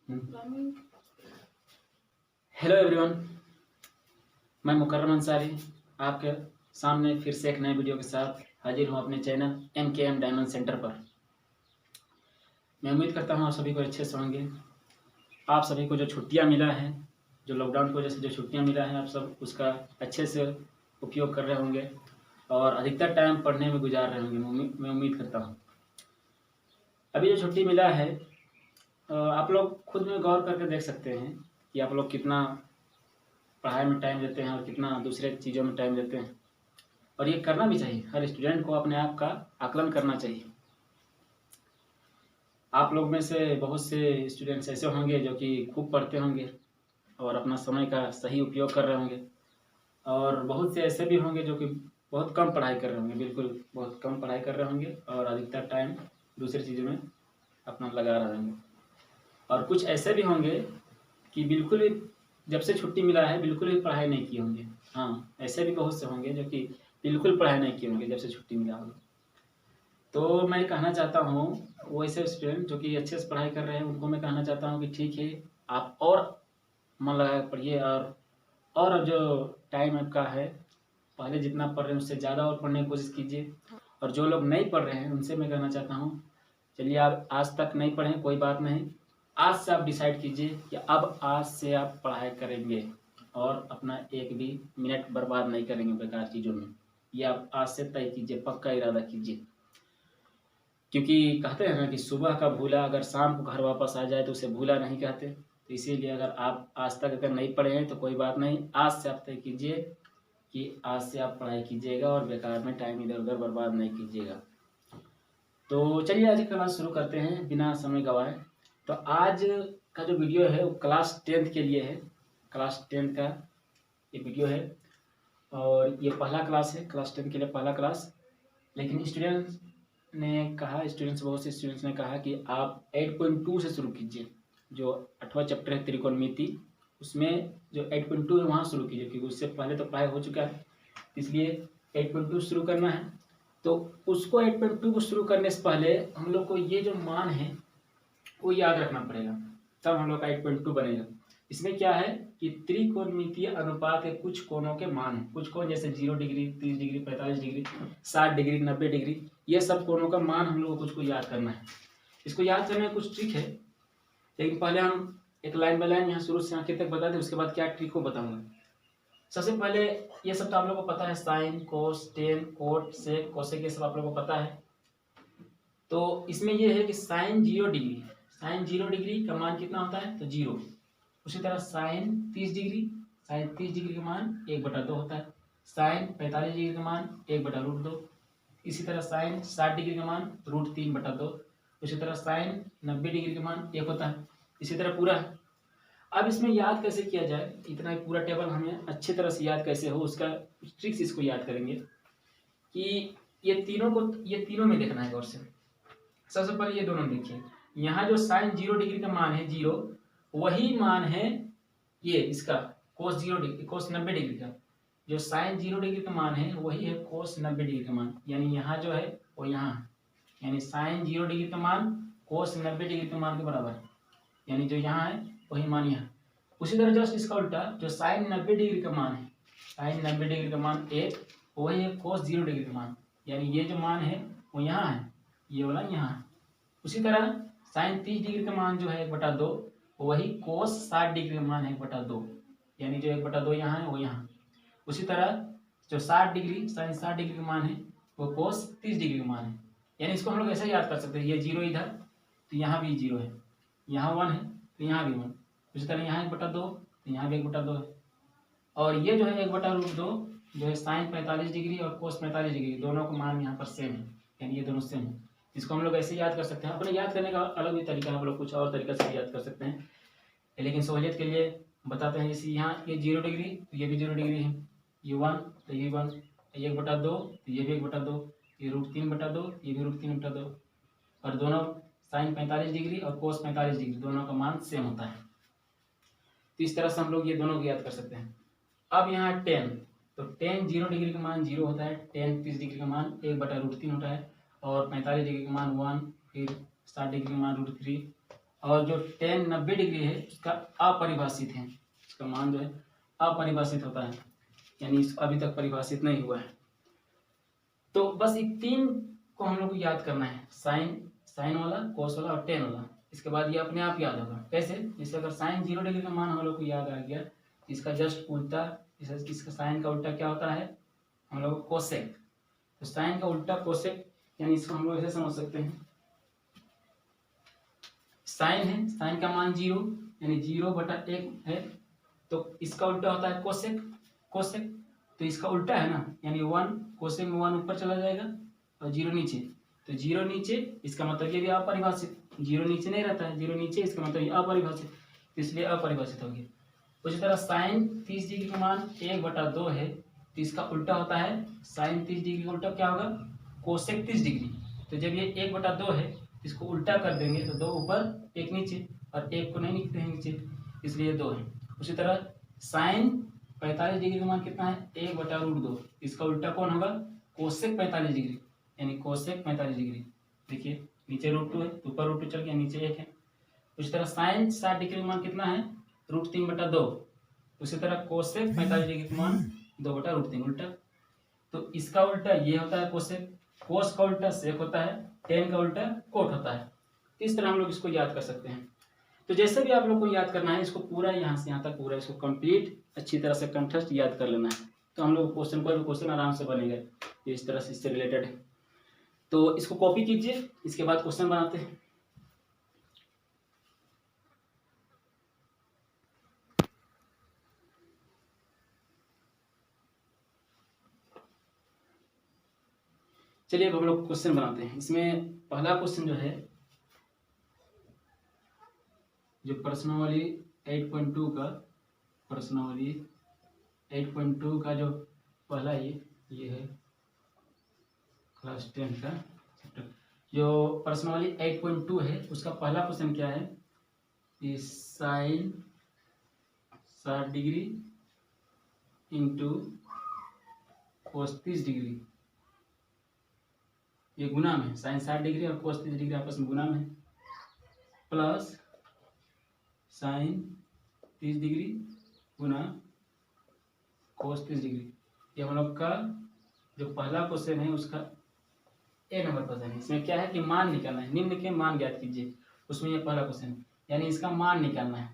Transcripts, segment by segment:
Hello everyone, मैं मुकर्रम अंसारी आपके सामने फिर से एक नए वीडियो के साथ हाजिर हूँ अपने चैनल MKM डायमंड सेंटर पर। मैं उम्मीद करता हूँ आप सभी को अच्छे से होंगे। आप सभी को जो छुट्टियाँ मिला है, जो लॉकडाउन की वजह से जो छुट्टियाँ मिला है, आप सब उसका अच्छे से उपयोग कर रहे होंगे और अधिकतर टाइम पढ़ने में गुजार रहे होंगे। मैं उम्मीद करता हूँ। अभी जो छुट्टी मिला है, आप लोग खुद में गौर करके देख सकते हैं कि आप लोग कितना पढ़ाई में टाइम देते हैं और कितना दूसरे चीज़ों में टाइम देते हैं। और ये करना भी चाहिए, हर स्टूडेंट को अपने आप का आकलन करना चाहिए। आप लोग में से बहुत से स्टूडेंट्स ऐसे होंगे जो कि खूब पढ़ते होंगे और अपना समय का सही उपयोग कर रहे होंगे, और बहुत से ऐसे भी होंगे जो कि बहुत कम पढ़ाई कर रहे होंगे, बिल्कुल बहुत कम पढ़ाई कर रहे होंगे और अधिकतर टाइम दूसरी चीज़ों में अपना लगा रहे होंगे। और कुछ ऐसे भी होंगे कि बिल्कुल ही जब से छुट्टी मिला है बिल्कुल भी पढ़ाई नहीं किए होंगे। हाँ, ऐसे भी बहुत से होंगे जो कि बिल्कुल पढ़ाई नहीं किए होंगे जब से छुट्टी मिला होगा। तो मैं कहना चाहता हूँ, वो ऐसे स्टूडेंट जो कि अच्छे से पढ़ाई कर रहे हैं उनको मैं कहना चाहता हूँ कि ठीक है, आप और मन लगा के पढ़िए और जो टाइम आपका है, पहले जितना पढ़ रहे हैं उससे ज़्यादा और पढ़ने की कोशिश कीजिए। और जो लोग नहीं पढ़ रहे हैं उनसे मैं कहना चाहता हूँ, चलिए आप आज तक नहीं पढ़े कोई बात नहीं, आज से आप डिसाइड कीजिए कि अब आज से आप पढ़ाई करेंगे और अपना एक भी मिनट बर्बाद नहीं करेंगे बेकार चीज़ों में। ये आप आज से तय कीजिए, पक्का इरादा कीजिए। क्योंकि कहते हैं ना कि सुबह का भूला अगर शाम को घर वापस आ जाए तो उसे भूला नहीं कहते। तो इसीलिए अगर आप आज तक अगर नहीं पढ़े हैं तो कोई बात नहीं, आज से आप तय कीजिए कि आज से आप पढ़ाई कीजिएगा और बेकार में टाइम इधर उधर बर्बाद नहीं कीजिएगा। तो चलिए आज की क्लास शुरू करते हैं बिना समय गंवाए। तो आज का जो वीडियो है वो क्लास 10th के लिए है। क्लास 10th का ये वीडियो है और ये पहला क्लास है, क्लास 10 के लिए पहला क्लास। लेकिन स्टूडेंट्स ने कहा, बहुत से स्टूडेंट्स ने कहा कि आप 8.2 से शुरू कीजिए। जो 8वां चैप्टर है त्रिकोणमिति, उसमें जो 8.2 है वहाँ शुरू कीजिए, क्योंकि उससे पहले तो पढ़ाई हो चुका है, इसलिए 8.2 शुरू करना है। तो उसको 8.2 को शुरू करने से पहले हम लोग को ये जो मान है वो याद रखना पड़ेगा, तब हम लोग का 8.2 बनेगा। इसमें क्या है कि त्रिकोणमितीय अनुपात के कुछ कोणों के मान हैं। कुछ कोण जैसे 0 degree, 30 degree, 45 degree, 60 degree, 90 degree, ये सब कोणों का मान हम लोग को कुछ को याद करना है। इसको याद करने में कुछ ट्रिक है, लेकिन पहले हम एक लाइन बाय लाइन यहाँ शुरू से आखिर तक बता दें, उसके बाद क्या ट्रिक को बताऊंगा। सबसे पहले ये सब तो आप लोगों को पता है, साइन, कोस, टेन, कोट, सेक, कोसेक, ये सब आप लोगों को पता है। तो इसमें ये है कि साइन 0 डिग्री, साइन 0 डिग्री का मान कितना होता है तो 0। उसी तरह साइन 30 डिग्री, साइन 30 डिग्री का मान 1/2 होता है। साइन 45 डिग्री का मान 1/√2। इसी तरह साइन 60 डिग्री का मान √3/2। उसी तरह साइन 90 डिग्री का मान 1 होता है। इसी तरह पूरा। अब इसमें याद कैसे किया जाए, इतना ही पूरा टेबल हमें अच्छी तरह से याद कैसे हो, उसका ट्रिक्स इसको याद करेंगे कि ये तीनों में देखना है गौर से। सबसे पहले ये दोनों देखिए, यहाँ जो साइन 0 डिग्री का मान है 0, वही मान है ये इसका कोस 0 डिग्री, कोस 90 डिग्री का। जो साइन 0 डिग्री का मान है वही है कोस 90 डिग्री का मान, यानी यहाँ जो है वो यहाँ, यानी साइन 0 डिग्री का मान कोस 90 डिग्री के मान के बराबर है, यानी जो यहाँ है वही मान यहाँ। उसी तरह जस्ट इसका उल्टा, जो साइन 90 डिग्री का मान है, साइन 90 डिग्री का मान 1, वही है कोस 0 डिग्री का मान, यानी ये जो मान है वो यहाँ है, ये वाला यहाँ है। उसी तरह साइन 30 डिग्री का मान जो है 1/2, वही कोस 60 डिग्री का मान है 1/2, यानी जो 1/2 यहाँ है वो यहाँ। उसी तरह जो 60 डिग्री, साइन 60 डिग्री का मान है वो कोस 30 डिग्री का मान है। यानी इसको हम लोग ऐसे याद कर सकते हैं, ये 0 इधर तो यहाँ भी 0 है, यहाँ 1 है तो यहाँ भी 1। उसी तरह यहाँ 1/2 तो यहाँ भी 1/2 है। और ये जो है 1/√2 जो है साइन 45 डिग्री और कोस 45 डिग्री, दोनों का मान यहाँ पर सेम है, यानी ये दोनों सेम है। इसको हम लोग ऐसे याद कर सकते हैं। अपने याद करने का अलग भी तरीका है, हम लोग कुछ और तरीका से याद कर सकते हैं, लेकिन सहूलियत के लिए बताते हैं। जैसे यहाँ ये 0 डिग्री तो ये भी 0 डिग्री है, ये 1 तो ये 1, 1/2 तो ये भी 1/2, ये √3/2, ये भी √3/2, और दोनों साइन 45 डिग्री और कोस 45 डिग्री दोनों का मान सेम होता है। तो इस तरह से हम लोग ये दोनों को याद कर सकते हैं। अब यहाँ टेन, तो टेन 0 डिग्री का मान 0 होता है, टेन 30 डिग्री का मान 1/√3 होता है, और 45 डिग्री का मान 1, फिर 60 डिग्री का मान √3, और जो tan 90 डिग्री है उसका अपरिभाषित है, उसका मान जो है अपरिभाषित होता है, यानी अभी तक परिभाषित नहीं हुआ है। तो बस ये 3 को हम लोग को याद करना है, साइन वाला, कोस वाला और टेन वाला। इसके बाद ये अपने आप याद होगा। कैसे? जैसे अगर साइन 0 डिग्री का मान हम लोग को याद आ गया, इसका जस्ट उल्टा, इसका साइन का उल्टा क्या होता है हम लोग कोसेक। तो साइन का उल्टा कोसेक, यानी इसको हम लोग ऐसे समझ सकते हैं, साइन है, साइन का मान 0 यानी 0/1 है, तो इसका उल्टा होता है कोसेक। कोसेक तो इसका उल्टा है ना, यानी 1, कोसेक में 1 ऊपर चला जाएगा और 0 नीचे, तो 0 नीचे इसका मतलब ये भी अपरिभाषित, 0 नीचे नहीं रहता है, 0 नीचे इसका मतलब ये अपरिभाषित, तो इसलिए अपरिभाषित हो गया। उसी तरह साइन 30 डिग्री का मान 1/2 है, तो इसका उल्टा होता है, साइन 30 डिग्री का उल्टा क्या होगा, कोसेक 30 डिग्री। तो जब ये 1/2 है, इसको उल्टा कर देंगे तो 2 ऊपर 1 नीचे, और 1 को नहीं लिखते हैं नीचे, इसलिए 2 है। उसी तरह साइन 45 डिग्री का मान कितना है, 1/√2, इसका उल्टा कौन होगा, कोसेक 45 डिग्री, यानी कोसेक 45 डिग्री। देखिए नीचे √2 है, ऊपर √2 चल गया, नीचे 1 है। उसी तरह साइन 60 डिग्री का मान कितना है, √3/2। उसी तरह कोसेक 45 डिग्री का मान 2/√3 उल्टा। तो इसका उल्टा ये होता है कोसेक, कोस का उल्टा सेक होता है, टेन का उल्टा कोट होता है। इस तरह हम लोग इसको याद कर सकते हैं। तो जैसे भी आप लोग को याद करना है, इसको पूरा यहाँ से यहाँ तक पूरा इसको कंप्लीट अच्छी तरह से कंठस्थ याद कर लेना है, तो हम लोग क्वेश्चन, कोई भी क्वेश्चन आराम से बनेगा इस तरह से, इससे रिलेटेड है। तो इसको कॉपी कीजिए, इसके बाद क्वेश्चन बनाते हैं। चलिए अब हम लोग क्वेश्चन बनाते हैं। इसमें पहला क्वेश्चन जो है, जो प्रश्नावली 8.2 का, प्रश्नावली 8.2 का जो पहला ये है क्लास 10 का चैप्टर, जो प्रश्नावली 8.2 है, उसका पहला क्वेश्चन क्या है, sine 60 degree into cos 30 degree, ये गुना में, साइन 60 डिग्री और कोस 30 डिग्री आपस में गुना में, प्लस साइन 30 डिग्री गुना कोस 30 डिग्री। ये हम लोग का जो पहला क्वेश्चन है उसका ए नंबर क्वेश्चन है। इसमें क्या है कि मान निकालना है, निम्न के मान ज्ञात कीजिए, उसमें ये पहला क्वेश्चन है, यानी इसका मान निकालना है।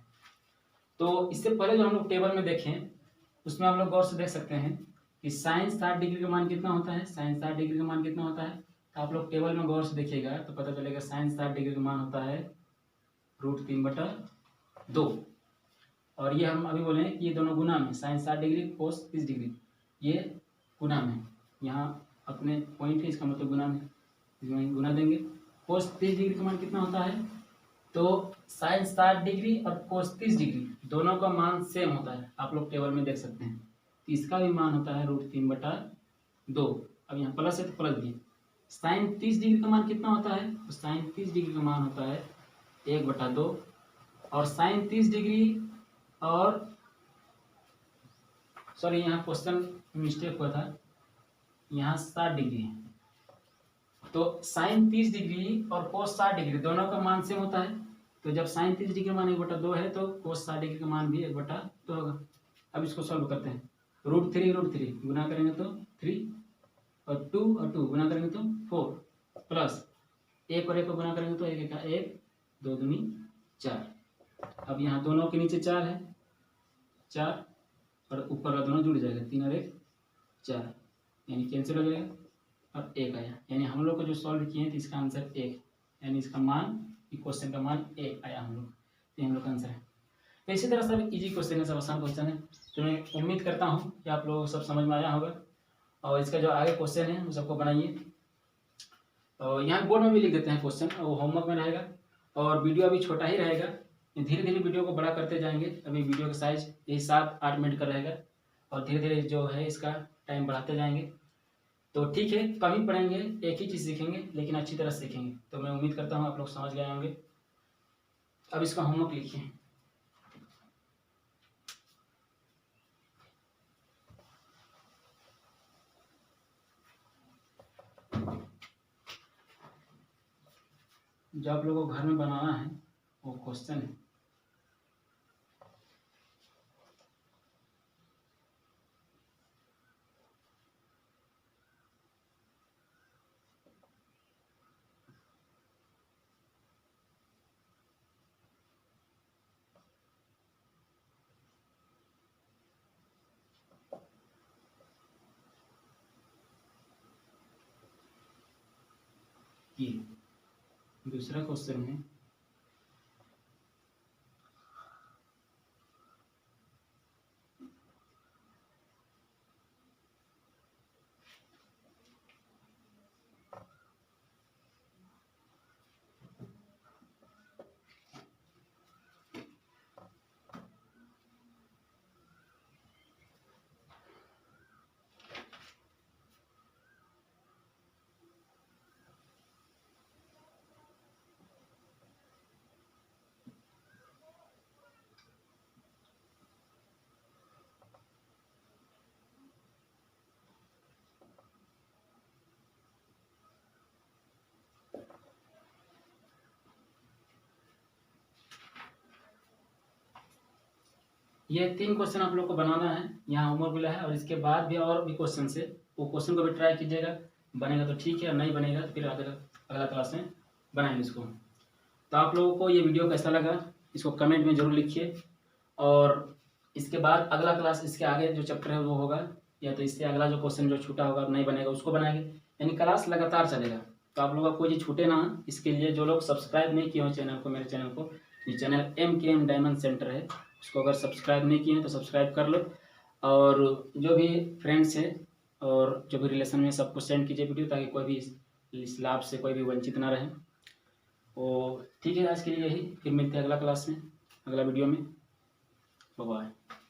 तो इससे पहले जो हम लोग टेबल में देखें, उसमें आप लोग गौर से देख सकते हैं कि साइन 60 डिग्री का मान कितना होता है, साइन 60 डिग्री का मान कितना होता है, तो आप लोग टेबल में गौर से देखिएगा तो पता चलेगा साइन 60 डिग्री का मान होता है √3/2। और ये हम अभी बोले हैं कि ये दोनों गुना में, साइन 60 डिग्री कोस 30 डिग्री, ये गुना में, यहाँ अपने पॉइंट है, इसका मतलब गुना में, इसमें गुना देंगे। कोस 30 डिग्री का मान कितना होता है, तो साइन 60 डिग्री और कोस 30 डिग्री दोनों का मान सेम होता है, आप लोग टेबल में देख सकते हैं। तो इसका भी मान होता है √3/2। अब यहाँ प्लस है तो प्लस दिए। साइन 30 डिग्री का मान कितना होता है, तो साइन 30 डिग्री का मान होता है 1/2, और साइन 30 डिग्री और सॉरी यहाँ क्वेश्चन मिस्टेक हुआ था, यहाँ 60 डिग्री है, तो साइन 30 डिग्री और कोस 60 डिग्री दोनों का मान सेम होता है। तो जब साइन 30 डिग्री का मान 1/2 है, तो कोस 60 डिग्री का मान भी 1/2 होगा। अब इसको सॉल्व करते हैं, √3 गुना करेंगे तो 3, और 2 और 2 गुना करेंगे तो 4, प्लस 1 और 1 को गुना करेंगे तो 1 का 1, 2 दूनी 4। अब यहाँ दोनों के नीचे 4 है, 4 और ऊपर वाला दोनों जुड़ जाएगा, 3 और 1 4, यानी कैंसिल हो जाएगा और 1 आया, यानी हम लोग को जो सॉल्व किए हैं तो इसका आंसर 1, यानी इसका मान, क्वेश्चन का मान 1 आया हम लोग, ये हम लोग का आंसर है। तो इसी तरह सब इजी क्वेश्चन है, सब आसान क्वेश्चन है। तो मैं उम्मीद करता हूँ कि आप लोगों को सब समझ में आया होगा, और इसका जो आगे क्वेश्चन है वो सबको बनाइए, और यहाँ बोर्ड में भी लिख देते हैं क्वेश्चन, वो होमवर्क में रहेगा, और वीडियो अभी छोटा ही रहेगा, धीरे धीरे वीडियो को बड़ा करते जाएंगे। अभी वीडियो का साइज यही 7-8 मिनट का रहेगा, और धीरे धीरे जो है इसका टाइम बढ़ाते जाएंगे। तो ठीक है, कम ही पढ़ेंगे, एक ही चीज़ सीखेंगे, लेकिन अच्छी तरह सीखेंगे। तो मैं उम्मीद करता हूँ आप लोग समझ गए होंगे। अब इसका होमवर्क लिखिए। जो आप लोगों को घर में बनाना है वो क्वेश्चन है। ये दूसरा क्वेश्चन है, ये 3 क्वेश्चन आप लोग को बनाना है, यहाँ होमवर्क मिला है, और इसके बाद भी और भी क्वेश्चन से वो क्वेश्चन को भी ट्राई कीजिएगा। बनेगा तो ठीक है, नहीं बनेगा तो फिर अगला क्लास में बनाएंगे इसको। तो आप लोगों को ये वीडियो कैसा लगा इसको कमेंट में ज़रूर लिखिए, और इसके बाद अगला क्लास, इसके आगे जो चैप्टर है वो होगा, या तो इससे अगला जो क्वेश्चन जो छूटा होगा नहीं बनेगा उसको बनाएंगे, यानी क्लास लगातार चलेगा। तो आप लोगों का कोई चीज़ छूटे ना, इसके लिए जो लोग सब्सक्राइब नहीं किए हो चैनल को, मेरे चैनल को, ये चैनल MKM डायमंड सेंटर है, उसको अगर सब्सक्राइब नहीं किए हैं तो सब्सक्राइब कर लो, और जो भी फ्रेंड्स है और जो भी रिलेशन में सबको सेंड कीजिए वीडियो, ताकि कोई भी इस लाभ से कोई भी वंचित ना रहे। तो ठीक है, आज के लिए यही, फिर मिलते हैं अगला क्लास में, अगला वीडियो में। Bye bye.